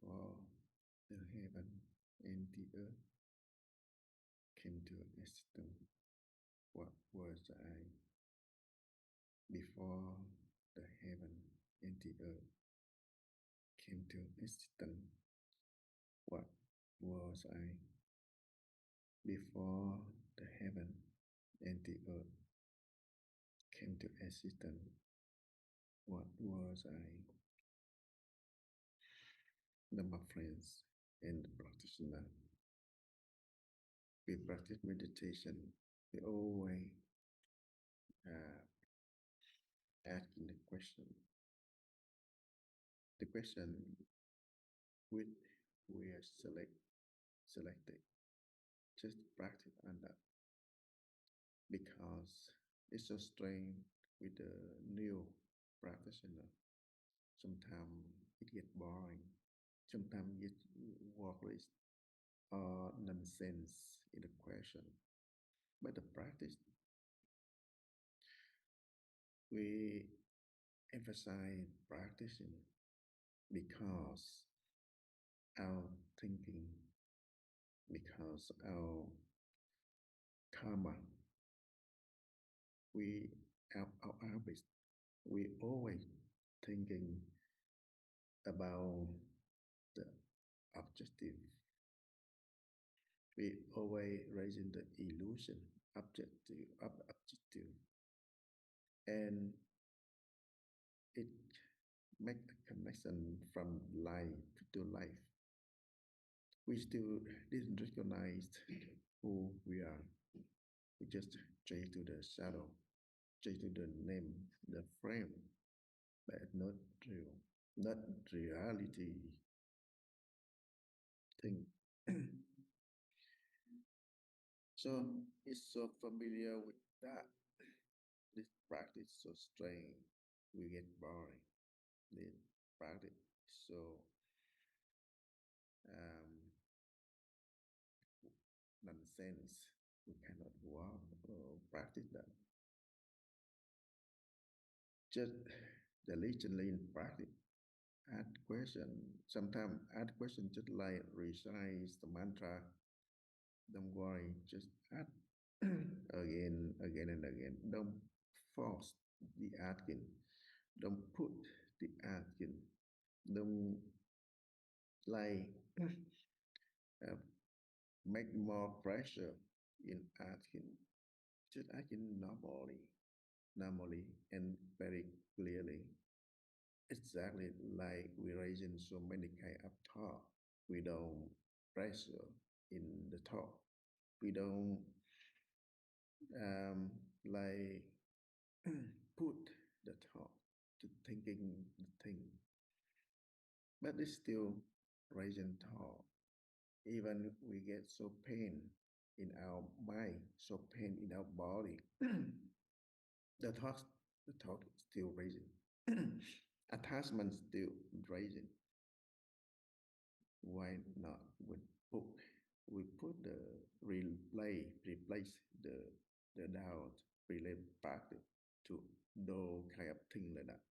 before the heaven and the earth came to existence, what was I? Before the heaven and the earth came to existence, what was I? Before the heaven and the earth came to existence, what was I? Now, my friends and practitioners, we practice meditation. We always asking the question. The question which we are selected, just practice on that, because it's so strange with the new practitioner. Sometimes it gets boring. Sometimes it work with nonsense in the question. But the practice, we emphasize practicing because our thinking, because our karma, our habits, we always thinking about the objective. We always raising the illusion, objective, and it make a connection from life to life. We still didn't recognize who we are. We just chase to the shadow, chase to the name, the frame, but not real, not reality thing. So it's so familiar with that. This practice so strange. We get boring. This practice so nonsense. We cannot walk or practice that. Just diligently in practice. Add question. Sometimes add question just like recite the mantra. Don't worry, just add again, and again. Don't force the asking. Don't put the asking. Don't like make more pressure in asking. Just asking normally and very clearly. Exactly like we raising so many kind of talk. We don't pressure in the talk. We don't like put the thought to thinking the thing, but it's still raising thought. Even we get so pain in our mind, so pain in our body, the thought is still raising. Attachment still raising. Why not? We put the replace the doubt, relate back to no kind of thing like that.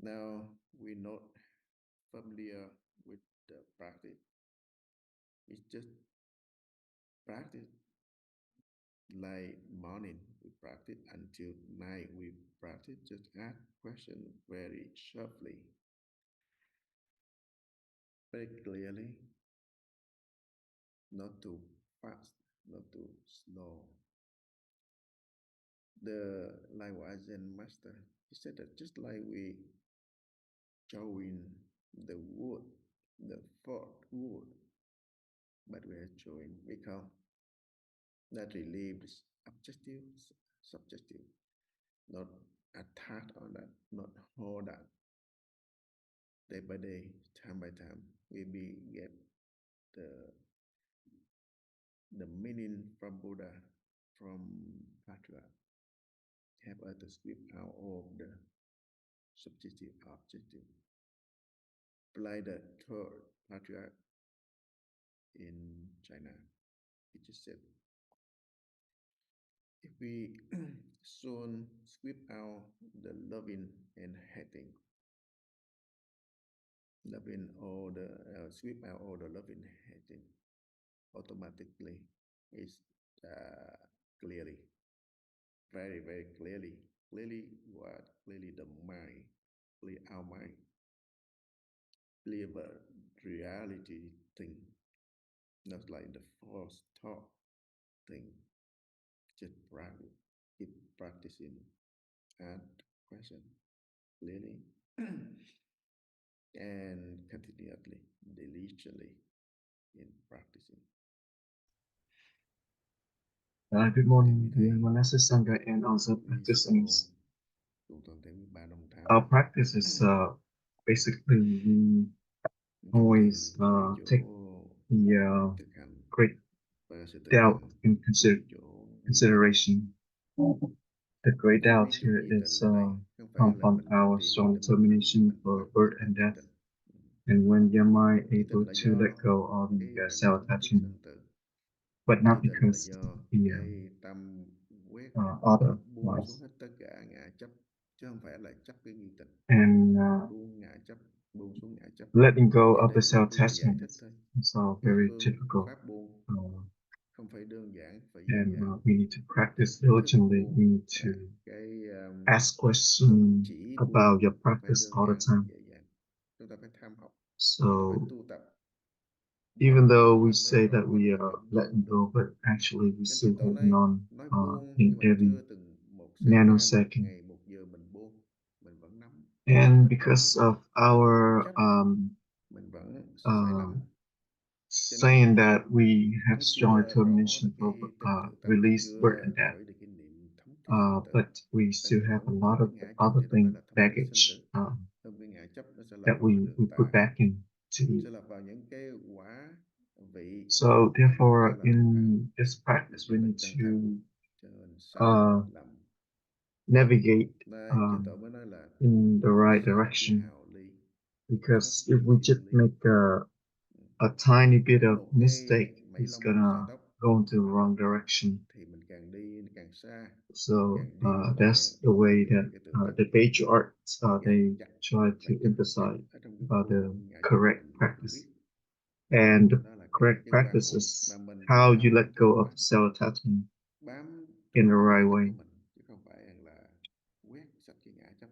Now we're not familiar with the practice. It's just practice like morning we practice until night we practice. Just ask question very sharply, very clearly, not too fast, not too slow. The likewise Zen master, he said that just like we chewing the wood, the forked wood, but we are chewing because that relieves objective, subjective, not attack on that, not hold that. Day by day, time by time, we get the meaning from Buddha, from Patriarch, help us to sweep out of the subjective objective. Apply the third Patriarch in China. It just said, if we soon sweep out the loving and hating, loving all the sweep out all the loving hating automatically is clearly, very very clearly what clearly the mind, clear our mind, clear the reality thing, not like the false thought thing. Just practice, keep practicing and question clearly and continually, diligently in practicing. Good morning, dear Manasa Sangha and also Quý sư cô practitioners. cùng toàn thể quý bà đồng tham Our practice is basically we kính thiền always là cái chỗ take the thực hành great và sự thực doubt hành in là cái chỗ ghi tịnh. consideration. The great Cái doubt ví chỗ here ghi tịnh is ở đây không phải come là from mình our tìm strong cái mục đích determination mình for birth practice and ghi death. tịnh. And when your mind Ghi able tịnh là to do let go of cái the bệnh thống thức self-attachment, sanh tử. but Ghi not tịnh là because do the cái tâm quét other buông xuống lies. hết tất cả ngã chấp, chứ không phải là chấp cái nghi tịnh. And Buông ngã chấp, buông xuống ngã chấp. letting go Trên of the đây chỉ là giải self-attachment thích is thôi. also Cái very phương difficult. pháp buông không phải đơn giản, phải dễ And dàng. we need to practice Cái thức diligently. buông, We need to cái ask tục questions chỉ buông about your không phải practice đơn all the giản, time. dễ dàng. Chúng ta phải tham học, chúng ta phải So tu tập. even Dần though chúng we ta mới say rõ that we được are cái letting buông được. go, but actually we Nên still thỉnh thoảng holding on nói buông in nhưng mà every chưa từng một giây, một nanosecond. ngày, một giờ mình buông, mình vẫn nắm, And mình vẫn because of our chấp, mình vẫn sai uh, lầm. Cho nên saying that we have vẫn strong chưa rõ được determination for cái trật tự tâm, release birth chưa and death, khởi được cái niệm thống thiết sanh tử. but we Tại still vì have a thống thiết lot cái of ngã chấp other thì nó phải thing là thống thiết sanh baggage tử. Không cái ngã chấp nó sẽ lập that vào cái we đường put tà, back into. sẽ lập vào những cái quả vị So cho therefore, là thực hành. in this Những practice, cái we bệnh need chân thật to cho nên sai lầm. navigate Đây chư tổ mới nói là in the right sát chi direction. hào ly, thất Because if chi we thiên just lý. make a tiny bit Mỗi of một cây mistake, mảy it's lông sợi gonna tóc go into the mà wrong lệch lạc direction. thì mình càng đi càng xa, So càng đi nó càng that's the way đi that về cái tự tánh, the patriarchs càng they chặt try là to chặt nhất emphasize ở trong cái about the khuôn ngã chấp correct mình không biết. practice. And the Đó là correct cái quả practice khổ is mà mình how vẫn you nắm let trong go cái of khoảnh self-attachment bám in trong the cái ý right thức của way. mình, chứ không phải là quét sạch cái ngã chấp.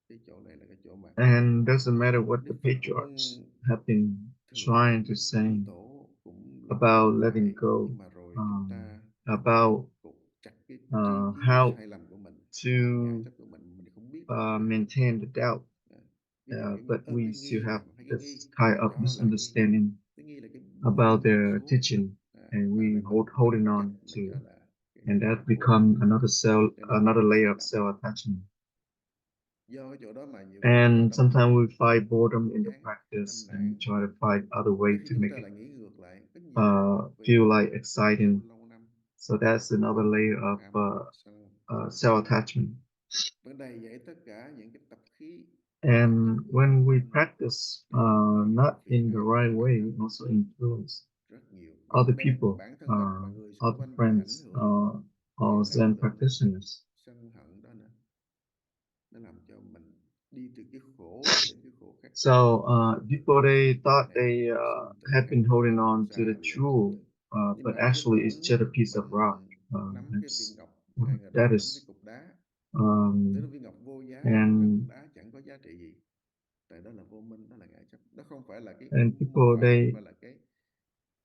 Cái chỗ này là cái chỗ mà And doesn't matter what the Đức Phật patriarchs cũng have been thường, trying to Đức say chư tổ cũng lặp đi about lặp letting lại, go, nhưng mà rồi chúng ta about cột chặt cái tri kiến how sai lầm của mình, cái ngã to chấp của mình không biết mình có ngã chấp. maintain the doubt, À, ví dụ cái but we cái still nghi nè, have mình thấy cái nghi this kind là of cho là nghi, misunderstanding cái nghi là cái about buông their xuống, teaching, and mà we rồi mình holding vẫn chấp, on mình to, cho là cái and quả that khổ, become cho nên another vẫn layer sai of lầm. self-attachment. Do cái chỗ đó mà nhiều khi chúng ta And đóng sometimes we buộc, fight boredom in the chán, practice, tâm and we nản. try to find other way Đôi khi to chúng make ta it lại nghĩ ngược lại, có nhiều feel vị like tu exciting. lâu năm So that's another vẫn layer of tham sân si, self-attachment. vẫn đầy dẫy tất cả những cái tập khí, những cái And uẩn when we khúc practice đến với những not phiền in the não right căn way, tánh it also influence rất nhiều, và other không đem people, bản thân mình mà người xung other quanh bị ảnh friends, hưởng or theo cái Zen tưởng practitioners. sân hận đó nữa. Nó làm cho mình đi từ cái khổ đến cái khổ khác, So từ people cái they phiền thought não they sinh tử had khác, been holding dẫn on to the xa lìa sanh jewel, tử. Nhưng but mà ai actually it's tưởng just a piece of mình rock. nắm cái viên That's ngọc, ai ngờ đâu that mình nắm cái is cục đá. Tức là um, viên ngọc vô giá, thực ra cục and đá chẳng có giá trị gì. Tại đó là vô minh, đó là ngã chấp. Đó không phải là cái and mô people phạm, they mà là cái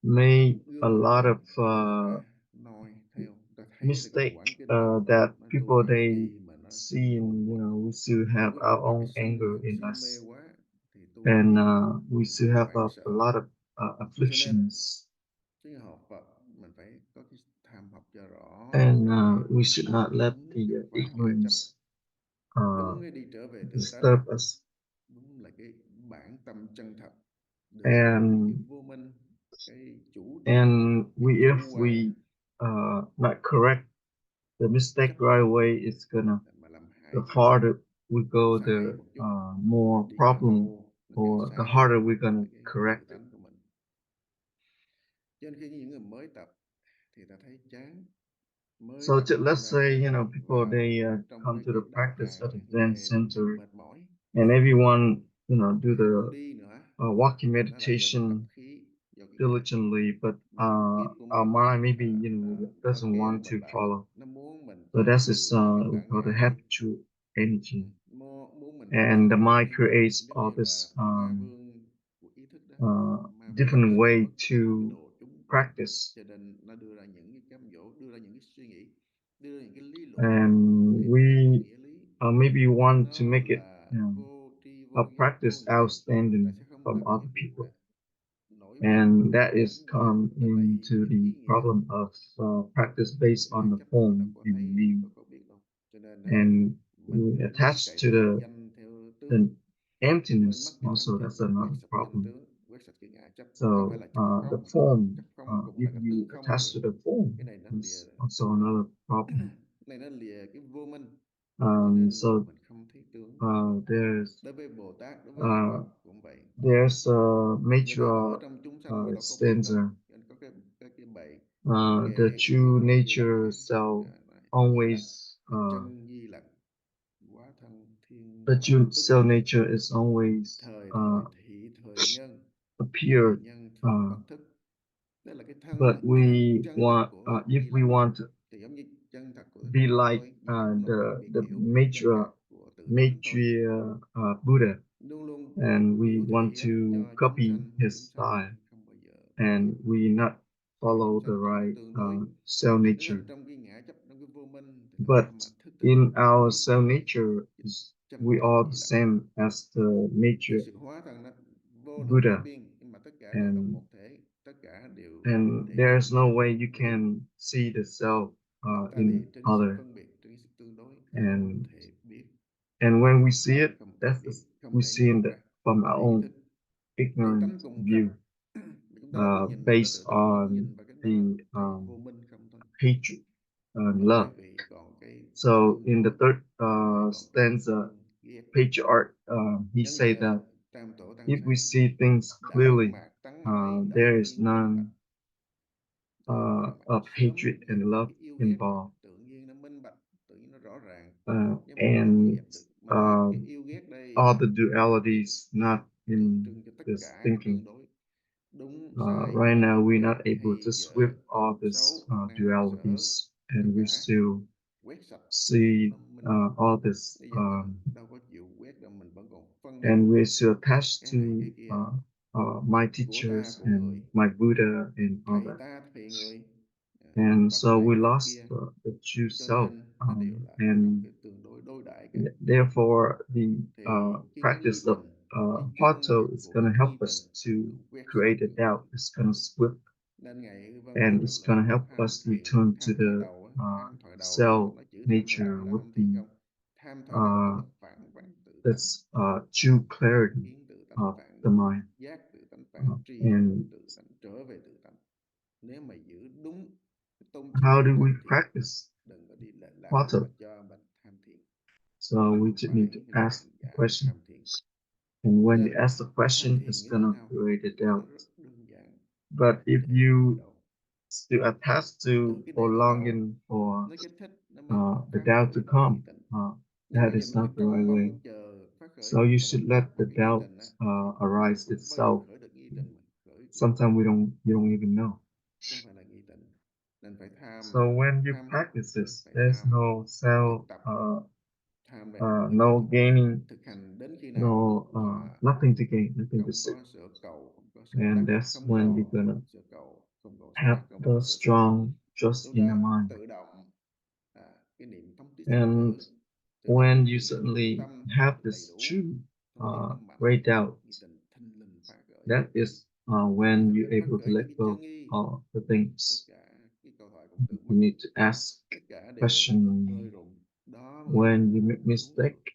made a gương lot lửa of để người ta noi theo. Người ta thấy là cái quảng mistake kinh Phật that nó tu people hàng they gì mà nó see, and ngộ. we still Và have quý vị our mà cái own sân anger hận in si mê us, quá thì tu hàng and gì, we mình still sẽ have hoảng a sợ. lot of Cho nên afflictions, cái học Phật mình phải có cái tham học cho rõ and để we should not let đúng the cái phá ngã chấp, ignorance đúng cái đi trở về tự tánh, disturb us. đúng là cái bản tâm chân thật, được cái And vô minh, cái chủ trần, and cái we chủ if quan, we not correct the mistake chấp right trần away, it's gonna, mà làm the hại chúng ta. farther we go, Sai the một chút mà more đi càng problem, lâu nó càng or the xa harder we're gonna với cái tự correct it. tánh của mình. Cho nên khi những người mới tập thì ta thấy chán, mới So tập let's ra say, thấy people vào they trong come cái to the đạo practice at tràng the Zen nghe center, mệt mỏi, and everyone do Khí không the đi nữa walking thì nó là do mình tập meditation khí, do cái nghiệp. diligently, but Mà nghiệp của our mình mind maybe là nó doesn't kéo want to mình lại, follow. nó muốn mình So có that's nhiều is những cái we trở call the ngại, habitual energy, muốn mình có and nhiều the những mind cái creates giống all như là this ma vương của ý thức đó, ma vương của different sự way mất, cái to độ chúng. practice, Cho nên nó đưa ra những cái cám dỗ, đưa ra những cái suy nghĩ, đưa ra những cái lý luận and về một we nghĩa lý, maybe want to nó make it là vô tri a vô giác vô practice nghĩa, là outstanding sẽ không from bao giờ other biết được people. nổi bật And that is vững vàng come và thể hiện into những the ý nghĩa. problem of practice based on Bản the chất mình đâu form có and thấy, view, có biết đâu. Cho nên and mình we cứ attach chạy to theo danh, theo the tướng, quên mất emptiness. cái Also, thanh that's thiền, quét another sạch danh problem. tướng, quét sạch cái ngã chấp, không phải So là chấp the không. form, Chấp không cũng if là cái you tướng không attach rồi. to the form, Cái này nó lìa, is also another problem. này nó lìa cái vô minh. Cho nên So mình không thấy tướng. there's Đối với Bồ Tát, đối với Đức Phật cũng vậy. there's a Người ta ở major trong chúng sanh mà đâu có biết đâu. stanza. Cho nên có cái bậy The kệ true vô vi lặc nature này. self Di lặc, always chân di lặc, quá thân thiên the đạo, true tức self nature is always thời thời thị thời nhân, thời appeared. nhân thực bất thức. Đó là cái thân But we chân thật want, của if di we lặc want to thì giống như chân thật của be chúng like tôi, như chúng nó biết the hiểu về chân major thật của tự tánh tôi, major Buddha, luôn luôn and we biểu want thị to cho chúng copy sanh, và his chúng sanh style, không bao giờ and we not tại vì chúng follow the sanh không right tương đối, self chúng nature. sanh trong cái ngã chấp, trong cái vô minh, thì làm sao But mà thức tỉnh in được, our biết được self nature, chân we thật are di the lặc. same as the Cái nature sự hóa thân nó vô lượng vô Buddha, biên, nhưng mà tất cả đều là and một thể, tất cả đều thể there's hiện no một way you nghĩa. can see the self Tại vì in trên cái sự other, phân biệt, trên cái sự tương đối, không and thể biết, when we see it, không thể biết, that's không we thể see in nhận the, ra, from không our thể ý own thức. Tự ignorant tánh cùng view, cực. Chúng ta đâu có nhìn ra cái based tự tánh, không on nhìn vào cái đó the thì vô minh không thôi. hatred and Có cái love. vị còn cái So tương in the đối, third có vị còn cái stanza, thương ghét. patriarch, he Giống như say that Tam Tổ Tăng if we Sáng see things đại clearly, mạc tấn hải, there đại is viên minh bạch. none Thường là mặt of sớm hatred dẹp and được love cái yêu ghét, involved, tự nhiên nó minh bạch, tự nhiên nó rõ ràng, nhưng mà mình đâu có and dẹp được. Mà cái yêu ghét đây all the là cái dualities not tượng in trưng cho tất this cả cái thinking. tương đối, đúng sai, Right now, tốt we're not ác, able to hay dở, sweep all tốt these xấu, năn sở, dualities, tất and we cả still quét sạch see nó minh bạch. all this, Bây giờ mình đâu có chịu quét đâu, mình vẫn còn phân biệt and we're still attached cái to này cái kia, my của ta teachers của and người, my Buddha and all thầy that. ta thầy người, And Phật so này we Phật lost kia. the true Cho self, nên nó đều là trong and cái tương đối đối đãi cả. therefore the Thì cái nghi practice of tình, cái chân thật Pato is của going cái to nghi help tình us to nó quét sạch create a những doubt. cái. It's going to sweep, Nên Ngài Văn and Thù it's là going to help tham us thiền, return to tham thời the đầu á, tham thời đầu mà self nói chữ tham thời đầu nature là with không thiền the không. Tham thời đầu tức uh, là phản bản tự tánh, that's true phản clarity kiến tự tánh, of phản the mind. giác tự tánh, phản tri And tự tánh, trở về tự tánh. Nếu mà giữ đúng cái tôn chỉ how của do we tham thiền, practice đừng có đi lạc mà Pato? cho mình tham thiền. So Mình we không just phải need to là ask hành the giả question. tham thiền. And when you Nên ask the tham question, thiền it's như thế gonna nào? create a Nó doubt. rất đơn giản, But if để khởi you đầu. still attach to Từ cái or để khởi đầu longing for nó kích thích, nó mới the phát doubt to khởi được nghi come, tình. Nhưng that bây giờ is mình cứ not the right trông way. mong chờ phát khởi, So you mà should mình let tắt the mất cái nghi doubt tình á, thì arise không bao giờ itself. khởi được nghi tình, mà khởi chỉ có Sometimes vọng, you don't even know. không phải là nghi tình. Nên phải tham, So when you tham học, practice this, phải there's tham no thực self, tập. Tham đây tức là no gaining, thực hành đến khi nào no mà nothing to gain, nothing to không sit, có sở cầu, không có sở and đắc, that's không when you're còn gonna sở cầu, không còn sở have đắc, không the còn sở thích. strong trust Lúc in your đó mind. tự động cái niệm thống tí sinh And tử, tự động when cái you ý thức của suddenly tâm have đầy this đủ, true thông tin nó mạnh, great doubt, nghi tình thinh lình phát khởi. that is Nghi when tình you're nó phát able to khởi từ let cái go chân nghi. of the Tất things. cả cái câu thoại cũng tự mất, You need to ask tất cả đều rơi question. rụng. Đó mới là When you make buông xuống mistake, được.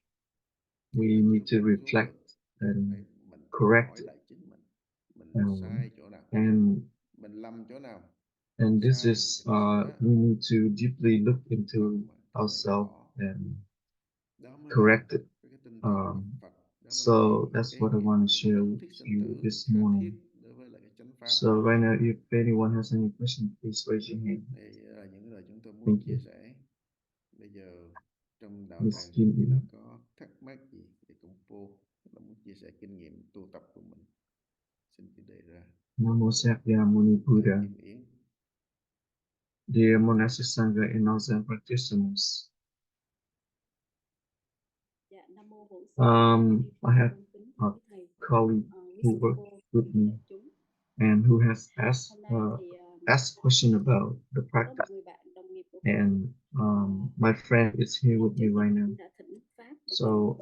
Thì we mình need mới to buông xuống reflect được. and Mình tự correct hỏi it. lại chính mình Um, sai chỗ nào, and mình lầm chỗ nào, and this sai thì is phải sửa, we need to deeply look into không thì phải ourselves bỏ. and Đó mới là correct it. cái tinh thần bậc Phật. Đó mới So là cái that's kế what I nghiệp, want to cái share thống with thiết sinh you tử this tha morning. thiết đối với lại cái chánh pháp. So right now, if anyone has any question, please raise your hand. Đây là những lời chúng tôi muốn Thank chia you. sẻ. Bây giờ trong đạo Miss tràng Kim, ai có thắc mắc gì thì cũng vô, là muốn chia chia sẻ kinh nghiệm tu tập của mình. Xin chị đề ra. Namo Muni Buddha, Kim Yến. dear monastic sangha and all Zen practitioners. I have a colleague who worked with me and who has asked question about the practice. And my friend is here with me right now. So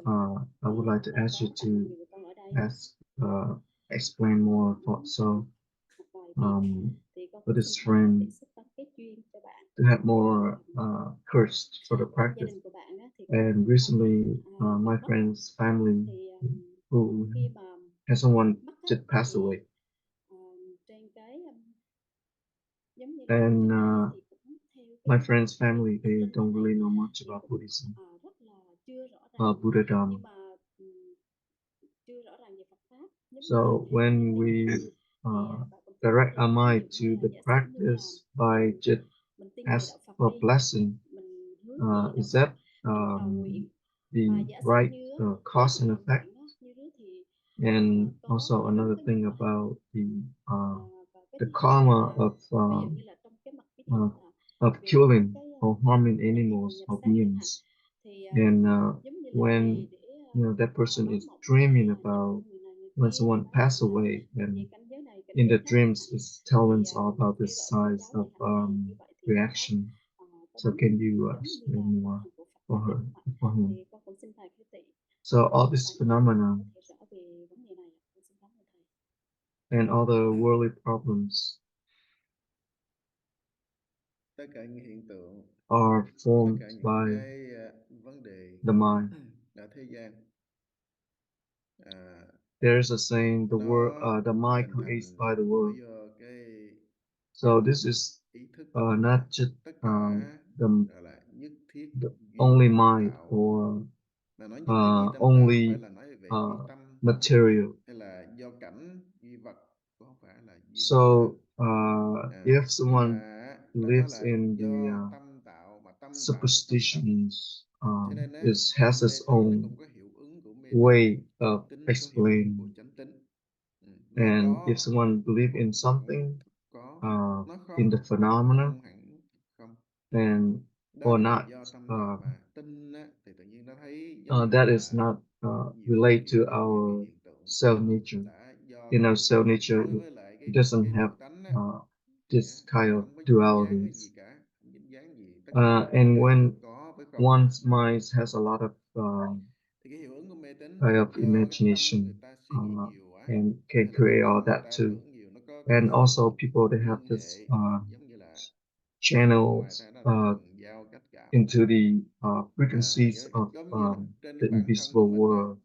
I would like to ask you to explain more thoughts. So for this friend to have more courage for the practice. And recently, my friend's family who has someone just passed away. And my friend's family, they don't really know much about Buddhism, Buddhism. So when we direct our mind to the practice by just ask for blessing, is that the right cause and effect? And also another thing about the karma of killing or harming animals or beings. And when that person is dreaming about when someone passed away, and in the dreams it's telling us all about this size of reaction. So can you explain more for her, for him? So all this phenomenon and all the worldly problems Tất cả những hiện tượng, are tất formed cả những by cái vấn đề the mind. ở thế gian, There's a saying, the world, the mind hình creates thành by the bởi world. do cái So this is ý thức, not just tất cả the gọi là nhất thiết duy only bất mind tạo. or Mà nói nhất thiết duy tâm tạo không only phải là nói về duy tâm material. hay là do cảnh duy vật, cũng không phải là duy vật. So if Nhưng someone mà phải nói lives là in the do tâm tạo, mà tâm tạo do tâm tạo. superstitions, Cho nên has mê its tín nó own cũng có hiệu ứng của mê tín, way chánh of tín có hiệu ứng của explaining. chánh tín. Nó And if có someone believes in cũng hẳn something có, nó in the không phenomena, cũng hẳn không. and Đó or đều là not, do tâm tạo mà. Tin thì tự nhiên nó thấy giống như that là is not nhiều relate hiện to tượng, nhiều cái our hiện tượng cell nature. đã do In cái our cell nature, đối với lại it doesn't cái have tự tánh this kind of không có dính dáng cái gì dualities. cả, không dính dáng gì, tất cả đều And là when có với không. one's mind has a lot of Thì cái hiệu ứng của mê tín kind of do cái tâm người imagination ta suy nghĩ nhiều quá, and can hay là cái create all tâm người that ta too. tưởng nhiều, nó có cái And sự also people, they have liên this hệ giống như là ngoài channels ra đó là thần giao cách cảm, into the frequencies of giống như là trên the cái bản thân invisible của mình world,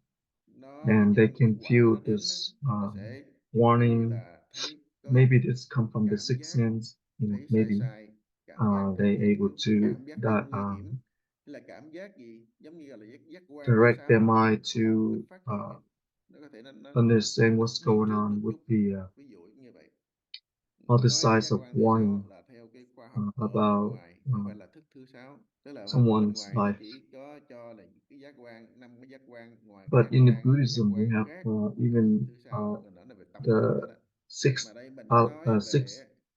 nó ví and dụ they một cái can quả feel nó đến this nó sẽ giống như warning. là thấy có Maybe this come from the cảm sixth giác sense. thấy sai Maybe sai, cảm giác they khác able thường, to cảm giác thấy that, nguy hiểm, hay là cảm giác gì giống như là giác quan thứ direct their sáu mind nó to phát hiện nó có thể nó understand what's biết going trước on một with chút, the ví dụ như vậy. other Nói sides giác of quan thứ sáu warning là theo cái khoa học ở bên about ngoài, không phải là thức thứ sáu, tức là ở bên someone's ngoài nó life. chỉ có cho là cái giác quan, 5 cái giác quan, ngoài cái But giác in the quan là giác Buddhism, we quan have khác, even thứ sáu người nói là về tâm thức the nữa đó. Mà sixth đây mình mới nói về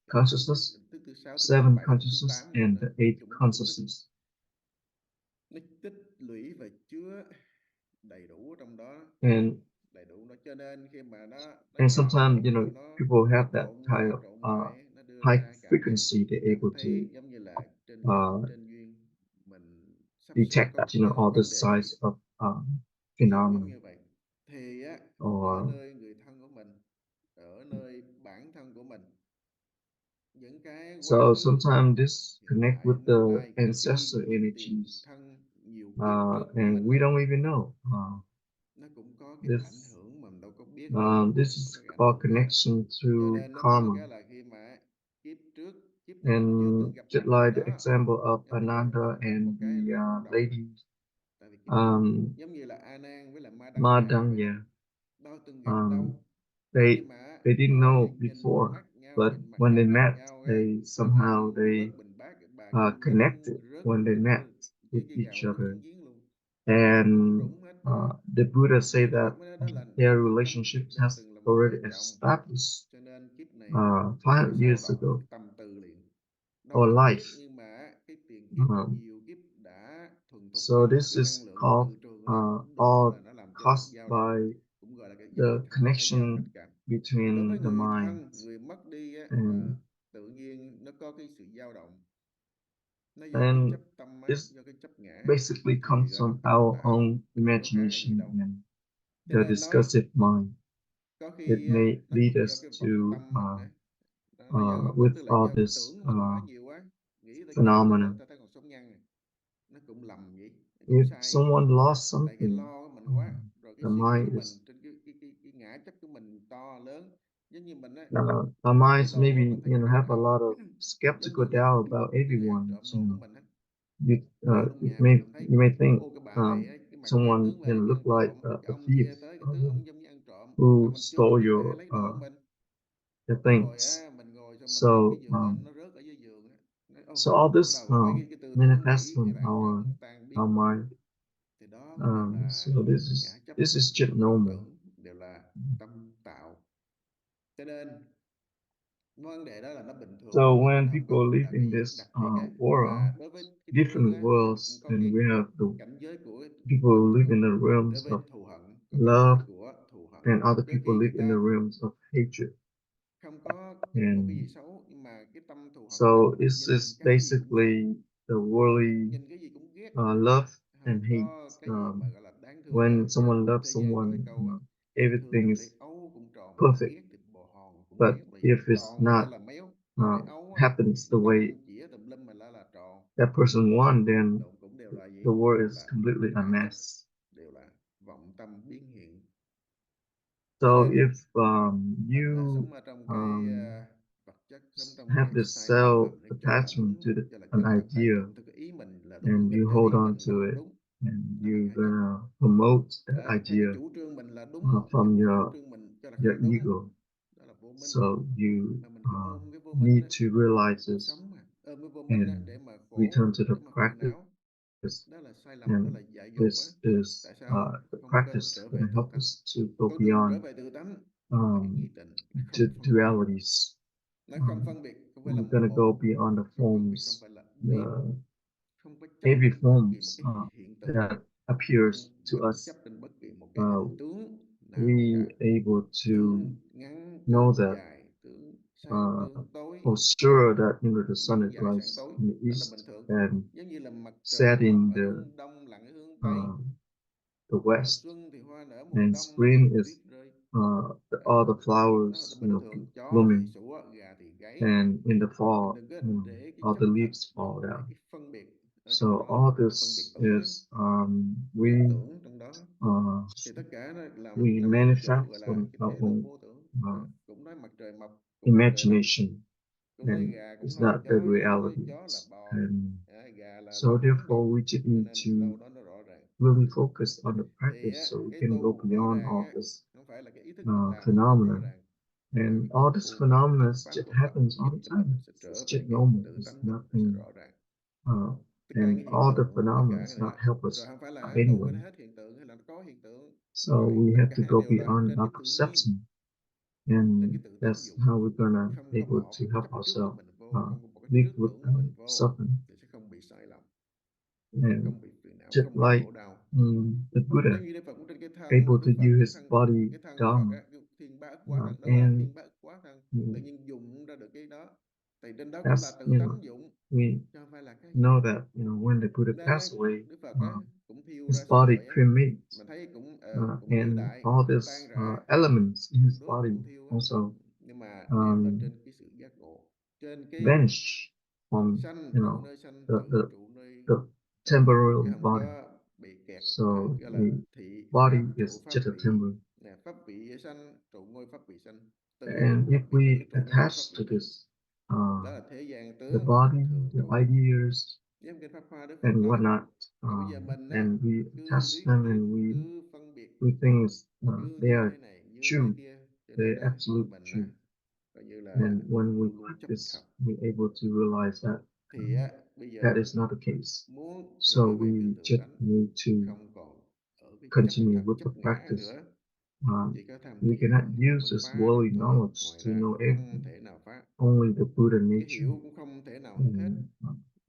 consciousness, thức thứ sáu, thứ seven bảy, thứ consciousness, 8 rồi and nữa. the Nói eighth chung consciousness. nó tích lũy và chứa đầy đủ trong đó, And đầy đủ đó, cho nên khi mà nó trào sometimes, trộn và nó people have that trộn kind qua of trộn lại, nó đưa high ra cảm giác, frequency. They're cảm able to thấy giống như là trên cảnh, trên duyên, mình sắp sửa detect có that, một cái all the vấn đề gì, sides of ví dụ giống phenomena. như vậy. Thì ở Or nơi người thân của mình, ở nơi bản thân của mình, những cái quá so khứ, sometimes this hiện connect tại, with tương the lai, có khi ancestor những tiền energies, thân nhiều kiếp trước của and mình we don't even know. nó cũng có cái ảnh This hưởng mà mình đâu có biết đâu, this nó is có cái ảnh called hưởng đó. connection Cho through nên nó có karma. cái là khi mà kiếp trước, kiếp này mình chưa từng And gặp just mặt người like the đó, example of giống như vậy, Ananda mình gặp một and cái the là rung động. lady Tại vì kiếp trước giống như là A Nan với là Ma Đăng Gia vậy đó, Madanya, đâu từng gặp um, đâu. they Nhưng mà they didn't mới know nhìn before, mắt nhau, but nhìn mặt when gặp they mặt met, nhau cái they tự nhiên somehow they rớt bình bát, bà kim cương connected rớt when they met như with cái each gạo rớt other. xuống giếng luôn, rung And rủng hết. the Buddha say thì that Phật mới nói đó là their tâm relationship đã has từng là một already hang động, established cho nên kiếp này nó sẽ 500 sao years động ago, cái tâm từ liền. Đâu or cần life. thiết, nhưng mà cái tiền kiếp Um, nhiều kiếp đã thuần thục so hơn, this cái năng is lượng called từ trường đó cũng đủ all là nó làm cho nó caused dao động, by cũng gọi là cái the dao thọ hay dao mạch connection cảm. Thì đối với between the người mind thân, người mất đi á, là and tự nhiên nó có cái sự dao động, nó do cái and chấp tâm á, this do cái chấp ngã, basically thì comes gọi là from tâm our tạo, own chứ đâu có cái gì imagination đâu. and Cho the nên nó discursive mind. có It khi á, may nó lead cũng do us cái to vọng tâm mình á, nó do vọng tâm, with tức là all do cái this tưởng của mình mở nhiều quá, nghĩ tới chết rồi đó phenomena. ta thấy còn sống nhăn này, nó cũng lầm vậy, nó cũng If sai vậy. someone lost Tại cái something, lo của mình quá, rồi cái the suy nghĩ mind của is mình trên cái ngã chấp của mình to lớn. Giống như mình á, the mặc cái minds đồ á, maybe mình thấy quần have a áo lot of giống skeptical như cái doubt about cái hàng everyone. trộm đồ của mình á, You, vô trong it nhà may mình thấy you may think ô cái bà này á, cái mặt mày someone tướng lè như look ăn like trộm, cái a ông thief kia tới cái tướng ông giống như ăn trộm, mà who mình chưa có stole biết là ai your lấy đồ của mình. the Rồi things. á, mình ngồi xong mình bật cái So giường lên, nó rớt ở dưới giường á, nói, ô so all bắt this đầu mấy cái tư tưởng manifests nghĩ hay from là ăn trộm nó tan our biến. mind. Thì đó mới đều là So ngã chấp, this is just vọng normal. tưởng, đều là tâm tạo. Cho nên vấn đề đó là nó bình thường So thôi, chứ when nó không có people live là cái in gì this đặc biệt cả. world, Mà đối với cái tướng different á, thì nó cũng worlds, có and cái we have the cảnh giới của cái people who live in tướng. the Đối realms với of thù hận có cảnh giới love, của thù hận. and other Đôi people khi người live in the ta realms of hatred. không có một cái gì And xấu, nhưng mà cái tâm thù hận mạnh, so this do nhìn is cái gì cũng xấu, basically the worldly nhìn cái gì cũng ghét, love and không hate. có cái gì mà gọi là đáng thương cả. When Cho someone nên loves thế gian có someone, cái câu á, yêu thương everything thì thấy is ấu cũng tròn, perfect. ghét thì bồ hòn cũng But méo lì. if it's Tròn nghĩa not là méo, còn cái ấu á, happens nó the way đâm chĩa tùm lum mà là tròn. that person wants, then Đụng cũng đều là gì? the world Đều is là completely a ngã chấp, mess. đều là vọng tâm biến hiện. Cho So nên if mình you sống ở trong cái um, vật chất, sống trong have cái this society mà self mình thấy cho là attachment to đúng, cho là an chấp thuận tài idea, thượng theo cái ý mình là đúng, and ganh you theo hold ý on mình to là it, đúng, and đó là you're ngã chấp. gonna promote that Đó, theo cái idea chủ trương mình là đúng, from nhưng chủ your trương mình cho là your không đúng, ego. đó là vô minh. So you Mà mình cứ ôm cái vô minh need á, to realize cuộc this sống mà ôm cái vô minh á, and để mà khổ, return to the để mà phiền practice. não, đó là sai lầm, đó And là dại dột á. this is Tại sao the không cần practice trở về that tự help tánh? us to go Con đường trở beyond về tự tánh là cái nghĩa tình, nó to không phân biệt, dualities. nó không phân biệt, không phải là We're một gonna go một, beyond the không phân biệt, không forms, phải là biết, the không có chấp every trên bất kỳ một forms cái hiện tượng, that appears không to bất us. chấp trên bất kỳ một cái Uh, hình tướng nào we cả. able to Tướng ngắn, know tướng that dài, tướng sáng, uh, tướng tối, for sure that the sun mặt it dài sáng rises tối, in the đó là bình east thường. and Giống như là mặt trời set mọc in ở hướng đông, lặn ở hướng tây. uh, the Mùa west, xuân thì hoa nở, mùa and đông thì spring tuyết is rơi. Đấy, all the đó là flowers bình thường. Chó thì blooming, sủa, gà thì gáy. and in the Mình fall đừng có để cái all chấp the thật, leaves đừng fall có để down. cái phân biệt ở trong So đó, all phân biệt this tưởng á, is cái we tưởng trong đó. uh, Thì tất cả nó we là một chỗ gọi manifest là from cái our thế lực own vô tưởng. Đó. uh, Cũng nói mặt trời mọc, cũng nói trời lặn, imagination, cũng nói and gà, cũng it's nói not the chó, gà nói reality. chó là bò, And gà là so trống đi. therefore we just Cho need nên to đâu đó nó rõ ràng. really focus on the Thì practice á, so we cái can go tu rõ beyond ràng all á, this không phải là cái ý thức mình làm cho nó rõ phenomena. ràng, mà là And cái all công this phu mình phenomena thực just pháp của Phật happens giúp all the cho mình time. sẽ It's trở về just cái normal. tự It's tánh mình, nó sẽ nothing. rõ ràng. Uh, Tất cả and những hiện all the tượng, tất cả phenomena cái này not nọ. help Rồi us không phải là tu mới anyway. hết hiện tượng hay là có hiện tượng. So Rồi we tất have to cả go đều là beyond trên our cái tự nhiên, perception, trên and cái tự tánh that's dụng. how we're gonna Không có able bỏ to cái help chấp trước của ourselves mình vô, không có bỏ cái live trước tưởng của without mình vô, suffering. thì sẽ không bị sai lầm, And không bị phiền não, just không bị like khổ đau. the Buddha Giống như Đức Phật cũng trên cái thân của able Đức to Phật, use his body cái thân của Phật Dharma, á, cái thiên bá ức quá thân, đó là and thiên bá ức quá thân. Tự mm, nhiên dùng ra được cái đó, thì trên đó cũng là as tự tánh dụng, we chứ không phải là cái gì. know that when the Buddha Nên á, passed away, Đức Phật á cũng thiêu his ra xong body rồi á, cremates, mình thấy cũng cũng vĩ and đại, all cũng these tan rã, elements in his cũng đốt, body cũng thiêu á. also Nhưng mà đều là um, trên cái sự giác ngộ, trên cái vanish from sanh trụ nơi sanh, the, tử the trụ nơi the tử, chứ temporal không body. có bị kẹt. So Gọi là the thị pháp body trụ is pháp just a vị temple. nè, pháp vị sanh trụ ngôi pháp vị sanh, tử And pháp if vị tử we trụ nơi ngôi pháp attach vị to tử. this, Đó là thế gian the tướng body, thường the trụ. ideas, Giống kinh Pháp Hoa Đức Phật and nói, whatnot, mà bây giờ mình á and we cứ attach luyến them, tiếc, and cứ phân biệt, we think cứ they như are thế này như thế true, kia, cho nên they're á absolute mình á true. coi như là And when we luôn luôn chấp practice, thật. we're able to realize that Thì á bây that giờ is not the case. muốn So trở về cái we tự just tánh, need to không còn ở continue with the chấp ngã practice. nữa. Chỉ có tham We thiền cannot thôi, use không this phá được worldly thôi. knowledge Ngoài to ra know không everything, thể nào phá. only the Buddha Cái nature. hiểu cũng không thể nào hết. And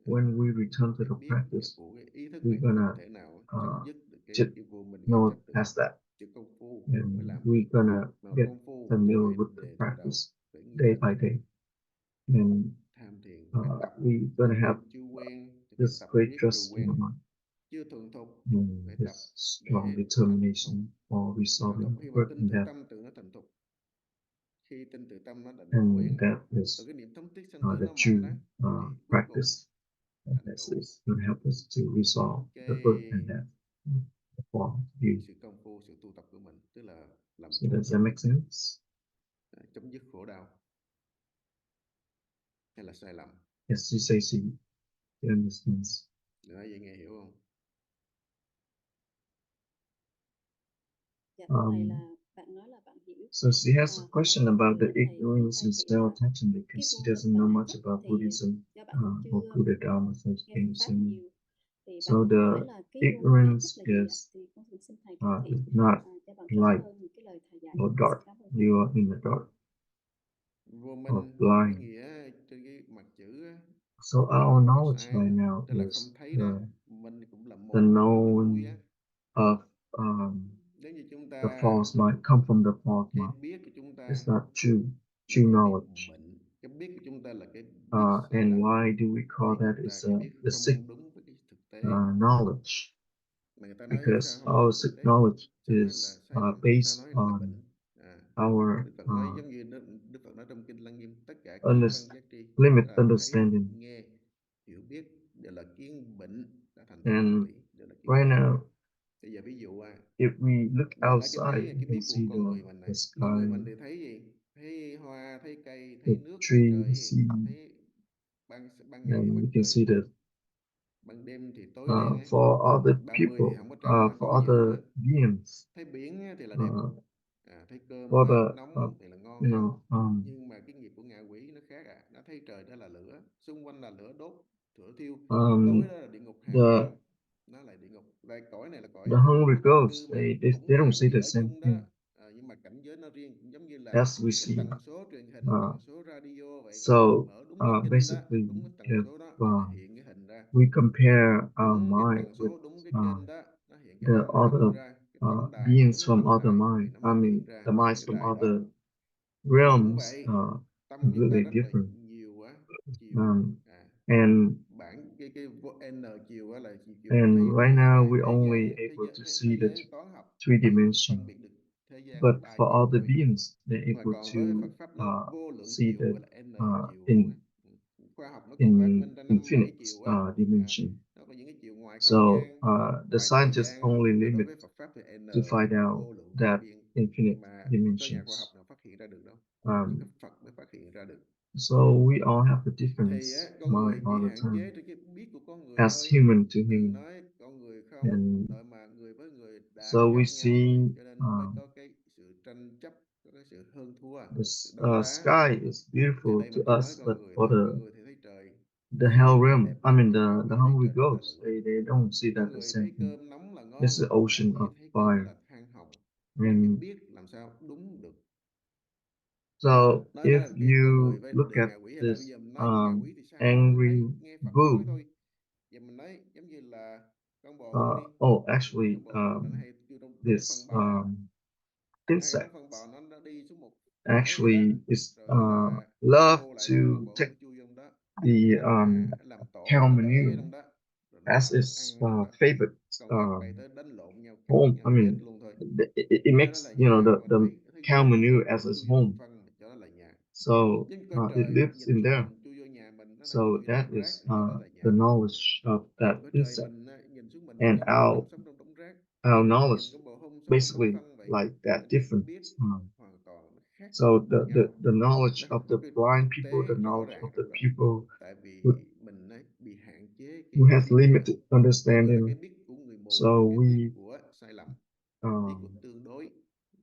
when we return to Cái the biết practice, của cái ý thức này we're không gonna thể nào chấm dứt được just cái vô minh know chấp được. past that, Chỉ công phu mới and làm được. we're gonna Mà get công phu familiar phải with the đề từ đầu, practice phải nghĩ day đến by day, and tham thiền, phải tập. we're gonna have Chưa quen thì phải this tập great riết rồi trust in the quen. mind, Chưa thuần thục and phải tập this strong để thành thục. determination for Thành resolving thục the khi mà birth tinh and tự death, tâm tự nó thành thục. Khi tinh tự tâm nó đã được and quen that rồi is cái niệm thống thiết sanh tử the nó mạnh true á, thì cuối cùng practice. And thành this tựu is going to help us to resolve the cái birth and death, the form view. sự công phu, sự tu tập của mình, tức là làm So chủ does that chánh, make sense? chấm dứt khổ đau hay là sai lầm. Yes, you say she understands. Nói vậy nghe hiểu không? So she has a question about the ignorance and self-attachment because she doesn't know much about Buddhism or Buddha Dharma. So the ignorance is not light or dark. You are in the dark Vô or minh cái blind. nghĩa trên cái mặt chữ á, So biết our không có knowledge right sáng, now tức là không is thấy đó. Mình cũng là the mù, là đuôi á. known of Nếu như chúng the ta false mind, come from the false cái mind. biết của chúng ta It's not true là cái knowledge. bệnh. Cái biết của chúng ta là cái biết sai And lầm. why do we call Biết that là is cái biết the sick không đúng với cái thực tế. knowledge? Mà người ta nói sao Because không đúng our với sick thực tế? knowledge Sao nói là is sai lầm? Sao based nói là on bệnh? our Đức Phật nói giống như Đức Phật nói trong kinh Lăng Nghiêm, tất cả các văn giác tri limit là thấy, understanding. nghe, hiểu biết đều là kiến bệnh đã thành tựu And nguyên lý, đều là kiến right bệnh. now, Bây giờ ví dụ if we look mình nói outside, cái you biết can của see con người mình the này, con người sky, mình thì thấy gì? Thấy hoa, thấy cây, the thấy nước, thấy tree, the trời, sea, thấy ban ngày thì and mặt we can trời, see the ban đêm thì tối đen ấy. for other 30 thì people, không có trăng nó for còn nhiều other nữa. beings, Thấy biển thì là đẹp, thấy cơm for the nóng thì là ngon. you know Nhưng mà cái nghiệp của ngạ quỷ nó khác nó thấy trời đó là lửa, xung quanh là lửa đốt, lửa thiêu, tối đó là địa ngục hàng the quán, nó lại địa ngục. Lại cõi này là cõi the hungry có tâm tư ghosts, mà cũng they là don't see vì the ở same chung đó. thing Nhưng mà cảnh giới nó riêng, cũng giống như là as we cái see. tần số truyền hình, tần số radio vậy. So Mở đúng cái kênh đó, basically, đúng cái tần if số đó thì nó hiện cái hình ra. we compare our Đúng cái mind tần with số, đúng cái kênh đó, nó hiện cái the tấm hình other ra, cái tổng đài, đúng beings cái from tổng other đài mind, thì nó mới hiện ra the minds cái from đài đó. other Tâm cũng realms, vậy, tâm chúng ta completely rất là different. nhiều chiều. And Bản cái n chiều là chiều And thấy right now ngày, we're thế only giới, able to thế see the giới toán học three chỉ dimension, phân biệt được thế gian but là 3 for chiều other thôi. beings, they're Mà able còn to đối với Phật pháp nó vô lượng see chiều, the gọi là n chiều luôn á. Khoa học nó còn phát in minh ra 5-7 infinite chiều dimension. nó có những cái chiều ngoài không So gian, the ngoài thời scientists gian. only Mà đối limit với Phật pháp thì n to find out vô lượng vô that biên, infinite mà có nhà khoa học dimensions. nào phát hiện ra được đâu. Chỉ có Phật mới phát hiện ra được. So we all have a difference Thì con người mind bị all the hạn time, chế trên cái biết của con người as thôi. human to Đừng human. nói con người không, And đợi mà người với người đã so we khác nhau rồi, see cho nên mới có cái sự tranh chấp, có cái sự hơn thua, sự đấu the đá. sky is Ở beautiful đây to mình chỉ nói us, con but người for thôi. Con người thì thấy trời the hell realm, đẹp I mean là ngon, the thấy hungry trời đất là ghosts, lửa. they don't see Con that the người same thấy thing. cơm nóng là It's ngon, the ngạ ocean quỷ of thấy cơm fire. là than hồng. Nhưng cái And biết làm sao đúng được. so Nói if là cái con người you với look được at ngạ quỷ, hay là bây this giờ mình nói ngạ quỷ thì sao? Mình angry thấy nghe Phật nói bull, thôi. Giờ mình nói giống như là con bò hung đi. actually Con bò hung là nó hay kêu đụng cái this phân bò. Hai cái insect đống phân bò nó đi xuống một bãi vậy đó. actually is Rồi là love khô lại to rồi con bò hung take nó chui vô trong đó. the Nó làm tổ, cow nó đẻ manure ở trong đó. Rồi as nó its ăn trong đó. favorite Con vật bay tới đánh lộn nhau, cắn home. nhau I chết mean, luôn thôi. it Cho nó makes là nhà của mình, the thấy thế cow giới manure con as vật its chui vô home, trong phân cho nó là nhà. so Chứ con it trời lives nhìn in xuống there. mình, chui vô nhà mình, nó So đang chui that trong rác, is cho đó là the nhà. knowledge of that Ở trời insect, mình nhìn xuống mình, and giống như mình sống trong đống rác. our Mình nhìn knowledge con bò hung sống trong đống basically phân vậy. like Nhưng that mình different. biết hoàn toàn khác So nhau. the knowledge Nó of không có the cái blind thực people, tế the rõ knowledge of ràng the trong đó. people Tại vì who, mình bị hạn chế cái who has biết này thôi. limited Đây gọi là cái understanding. biết của người So mù, cái biết we của sai lầm, biết của um, tương đối, biết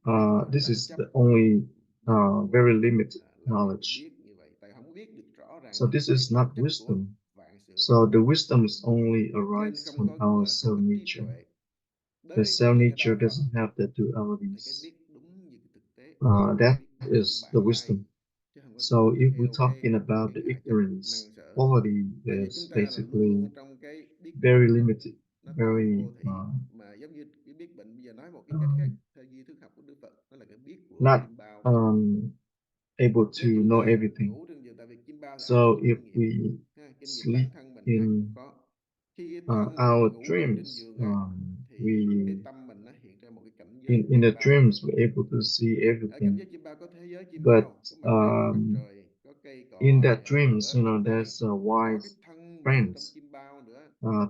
của this tranh is chấp, the only biết của very limited là cái knowledge. biết như vậy. Tại không biết được rõ ràng So thực this tế is bản not chất của wisdom. vạn sự So vật. the wisdom is only Cho nên arise không from có our gọi là không soul có trí nature. tuệ. the cell nature doesn't have the dualities. That is the wisdom. So if we're talking about the ignorance, quality is basically very limited, very not able to know everything. So if we sleep in our dreams, we in the dreams we're able to see everything. But in that dreams, there's wise friends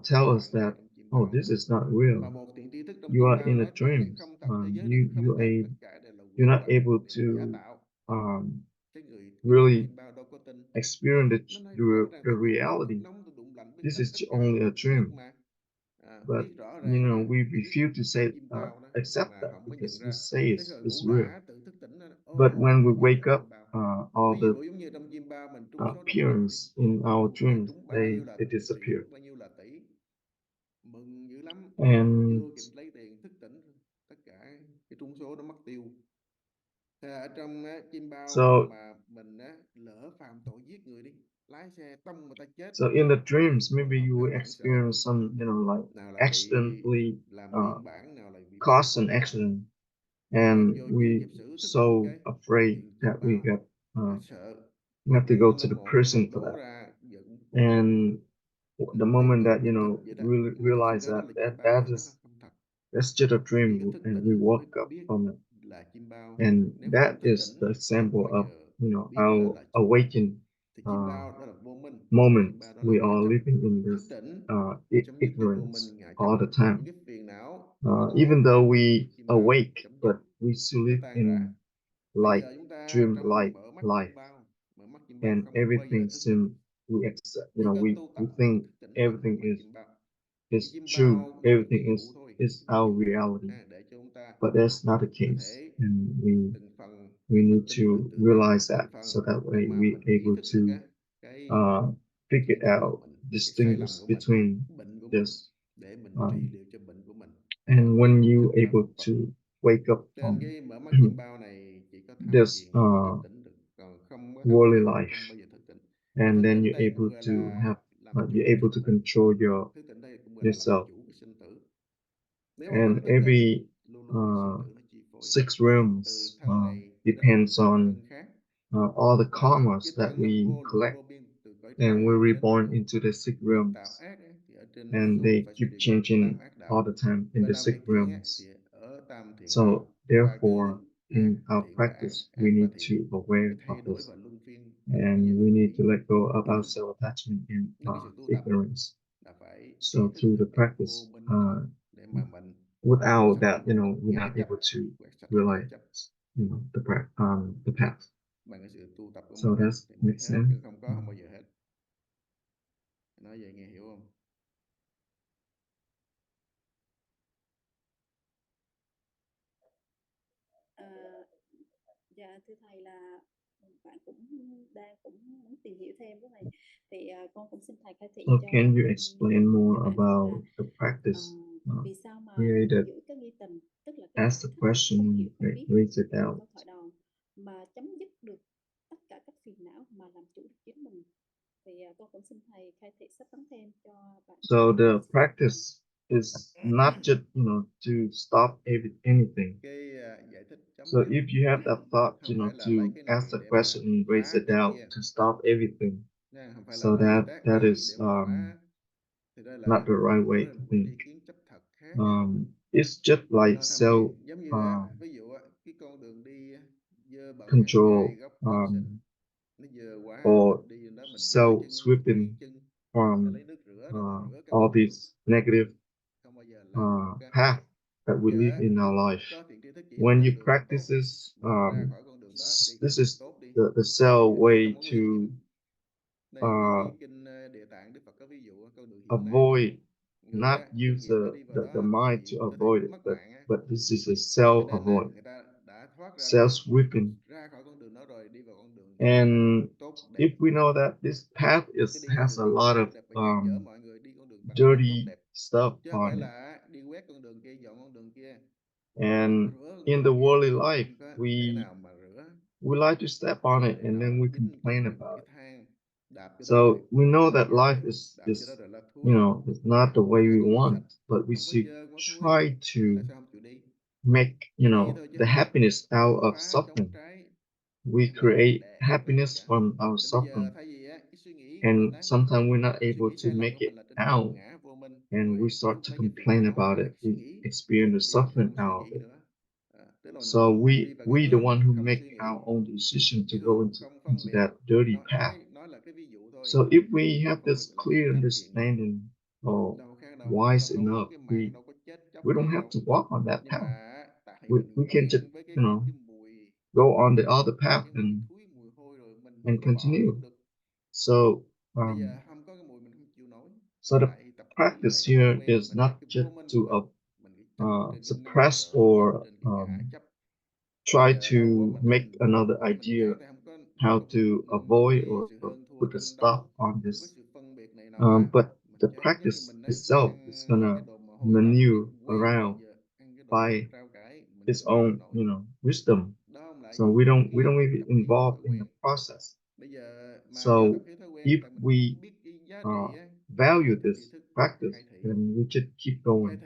tell us that, oh, this is not real. You are in a dream. You're not able to um, really experience the reality. This is only a dream. But we refuse to say accept that because we say it's real. But when we wake up, all the appearance in our dreams they disappear. And so so in the dreams, maybe you will experience some, like accidentally cause an accident, and we so afraid that we have to go to the prison for that. And the moment that we realize that that's just a dream, and we woke up from it, and that is the example of our awakening moment. We are living in this ignorance all the time. Even though we awake, but we still live in like dream like life, and everything seems we accept. We think everything is true. Everything is our reality, but that's not the case, and we need to realize that so that way we're able to uh, figure out, distinguish between this. Um, and when you able to wake up from this worldly life, and then you're able to control yourself, and every uh, six realms depends on all the karmas that we collect, and we're reborn into the six realms, and they keep changing all the time in the six realms. So therefore, in our practice, we need to aware of this, and we need to let go of our self-attachment and ignorance. So through the practice, without that, we're not able to realize, the path. So that makes sense. Dạ thưa thầy là bạn cũng đang muốn tìm hiểu thêm cái này thì con cũng xin thầy khai thị So cho can you explain more bạn about the practice vì sao mà created giữ cái nghi tình, tức là cái as the nhận thức không hiểu question không biết raised it trong out? câu thoại đầu mà chấm dứt được tất cả các phiền não mà làm chủ được chính mình, thì con cũng xin thầy khai thị sách tấn thêm cho bạn. So the practice is not just to stop anything. So if you have that thought, to ask the question and raise it out to stop everything, so that is not the right way to think. It's just like self control, or self sweeping from all these negative path that we live in our life. When you practice this, this is the cell way to avoid, not use the mind to avoid it, but this is a self avoid, self sweeping. And if we know that this path has a lot of dirty stuff on it, quét con đường kia, dọn con đường kia. And in the worldly life, we like to step on it and then we complain about it. So we know that life is it's not the way we want, but we should try to make, the happiness out of suffering. We create happiness from our suffering. And sometimes we're not able to make it out, and we start to complain about it. We experience the suffering out of it. So we the one who make our own decision to go into that dirty path. So if we have this clear understanding or wise enough, we don't have to walk on that path. We can just go on the other path and continue. So so the practice here is not just to suppress or try to make another idea how to avoid or put a stop on this. But the practice itself is gonna maneuver around by its own, wisdom. So we don't really involve in the process. So if we value this practice, then we should keep going,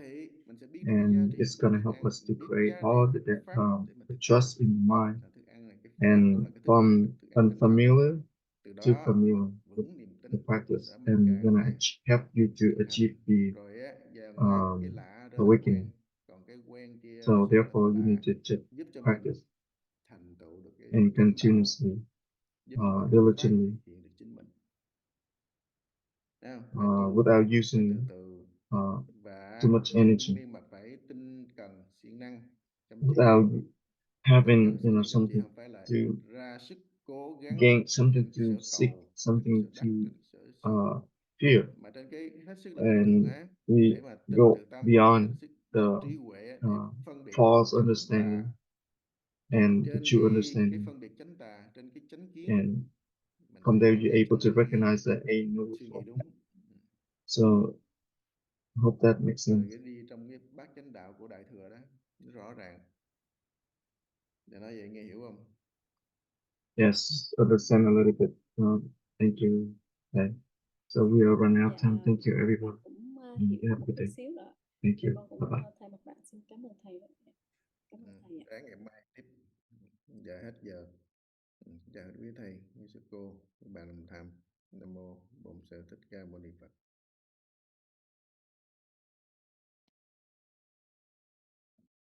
and it's gonna help us to create all the trust in the mind, and from unfamiliar to familiar with the practice, and gonna help you to achieve the awakening. So therefore, you need to just practice and continuously, diligently, without using too much energy, without having something to gain, something to seek, something to fear, and we go beyond the uh, false understanding and the true understanding, and from there you're able to recognize that ain't no for that. So I hope that makes sense. Đi trong cái bát chánh đạo của Đại Thừa đó, nó rõ ràng. Để nói vậy nghe hiểu không? Yes, understand a little bit. Thank you. Okay. So we are running out of time. Thank you, everyone. Have a good day. Thank you. Bye bye. Thay mặt bạn xin cảm ơn thầy. Cảm ơn thầy ạ. Sáng ngày mai tiếp. Giờ hết giờ. Chào quý thầy, quý sư cô, quý bà làm tham. Nam mô Bổn Sư Thích Ca Mâu Ni Phật.